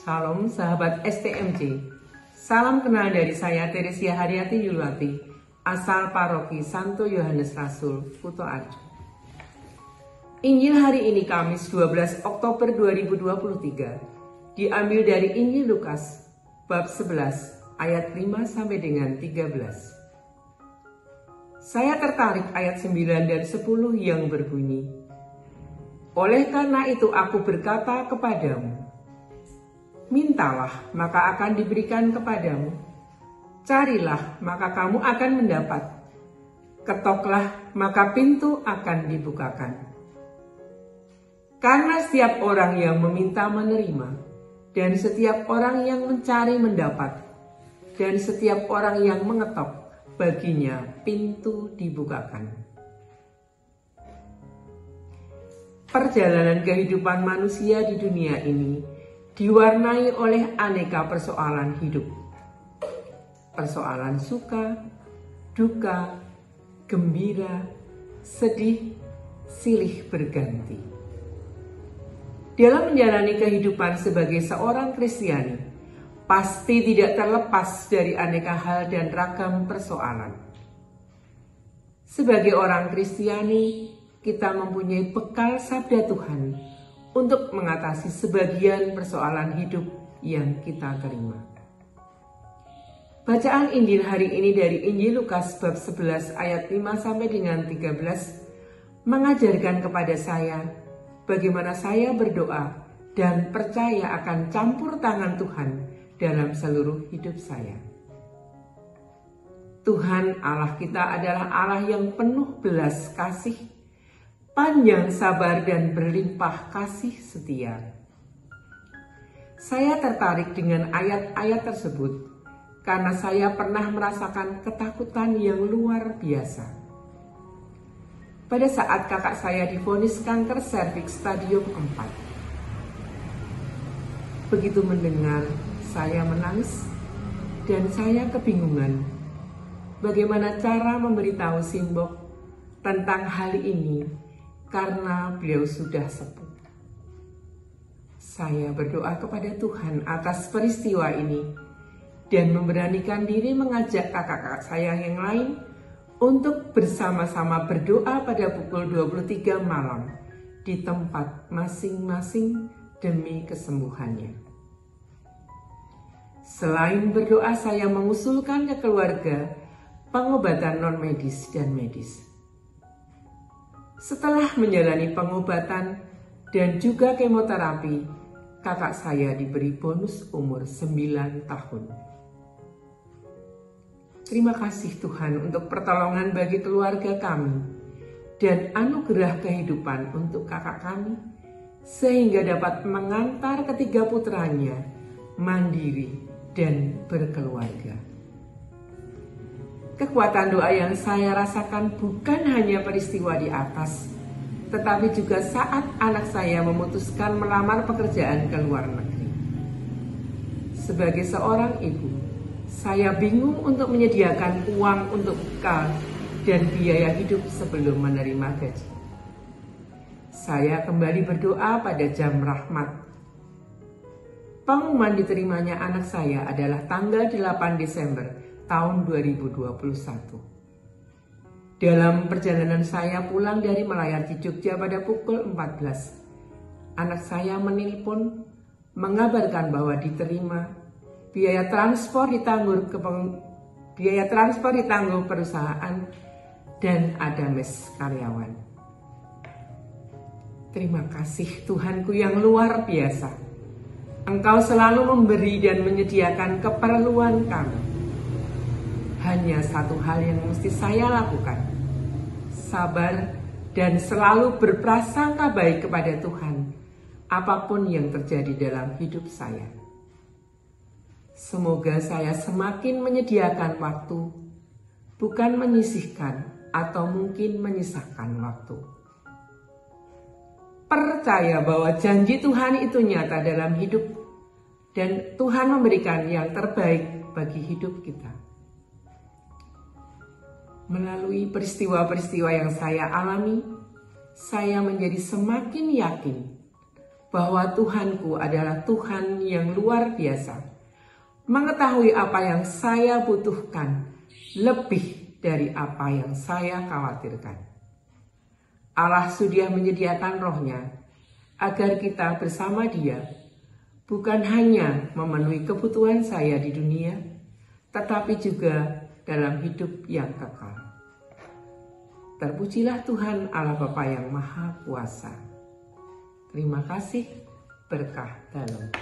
Salam sahabat STMJ. Salam kenal dari saya Teresia Haryati Yulwati, asal paroki Santo Yohanes Rasul, Kuto Arjo. Injil hari ini Kamis 12 Oktober 2023 diambil dari Injil Lukas bab 11 ayat 5 sampai dengan 13. Saya tertarik ayat 9 dan 10 yang berbunyi, "Oleh karena itu aku berkata kepadamu, mintalah maka akan diberikan kepadamu, carilah maka kamu akan mendapat, ketoklah maka pintu akan dibukakan. Karena setiap orang yang meminta menerima, dan setiap orang yang mencari mendapat, dan setiap orang yang mengetok, baginya pintu dibukakan." Perjalanan kehidupan manusia di dunia ini diwarnai oleh aneka persoalan hidup. Persoalan suka, duka, gembira, sedih, silih berganti. Dalam menjalani kehidupan sebagai seorang Kristiani, pasti tidak terlepas dari aneka hal dan ragam persoalan. Sebagai orang Kristiani, kita mempunyai bekal sabda Tuhan untuk mengatasi sebagian persoalan hidup yang kita terima. Bacaan Injil hari ini dari Injil Lukas bab 11 ayat 5 sampai dengan 13 mengajarkan kepada saya bagaimana saya berdoa dan percaya akan campur tangan Tuhan dalam seluruh hidup saya. Tuhan Allah kita adalah Allah yang penuh belas kasih, panjang sabar dan berlimpah kasih setia. Saya tertarik dengan ayat-ayat tersebut karena saya pernah merasakan ketakutan yang luar biasa. Pada saat kakak saya divonis kanker serviks stadium 4. Begitu mendengar, saya menangis dan saya kebingungan bagaimana cara memberitahu Simbok tentang hal ini karena beliau sudah sepuh. Saya berdoa kepada Tuhan atas peristiwa ini dan memberanikan diri mengajak kakak-kakak saya yang lain untuk bersama-sama berdoa pada pukul 23 malam di tempat masing-masing demi kesembuhannya. Selain berdoa, saya mengusulkan ke keluarga pengobatan non-medis dan medis. Setelah menjalani pengobatan dan juga kemoterapi, kakak saya diberi bonus umur 9 tahun. Terima kasih Tuhan untuk pertolongan bagi keluarga kami dan anugerah kehidupan untuk kakak kami sehingga dapat mengantar ketiga putranya mandiri dan berkeluarga. Kekuatan doa yang saya rasakan bukan hanya peristiwa di atas, tetapi juga saat anak saya memutuskan melamar pekerjaan ke luar negeri. Sebagai seorang ibu, saya bingung untuk menyediakan uang untuk bekal dan biaya hidup sebelum menerima gaji. Saya kembali berdoa pada jam rahmat. Pengumuman diterimanya anak saya adalah tanggal 8 Desember tahun 2021. Dalam perjalanan saya pulang dari melayar di Jogja pada pukul 14, anak saya menelpon mengabarkan bahwa diterima. Biaya transport ditanggung perusahaan dan ada mes karyawan. Terima kasih Tuhanku yang luar biasa. Engkau selalu memberi dan menyediakan keperluan kami. Hanya satu hal yang mesti saya lakukan, sabar dan selalu berprasangka baik kepada Tuhan, apapun yang terjadi dalam hidup saya. Semoga saya semakin menyediakan waktu, bukan menyisihkan atau mungkin menyisakan waktu. Percaya bahwa janji Tuhan itu nyata dalam hidup dan Tuhan memberikan yang terbaik bagi hidup kita. Melalui peristiwa-peristiwa yang saya alami, saya menjadi semakin yakin bahwa Tuhanku adalah Tuhan yang luar biasa, mengetahui apa yang saya butuhkan lebih dari apa yang saya khawatirkan. Allah sudah menyediakan Roh-Nya agar kita bersama Dia bukan hanya memenuhi kebutuhan saya di dunia, tetapi juga dalam hidup yang kekal. Terpujilah Tuhan Allah Bapa yang Maha Kuasa. Terima kasih, berkah dalam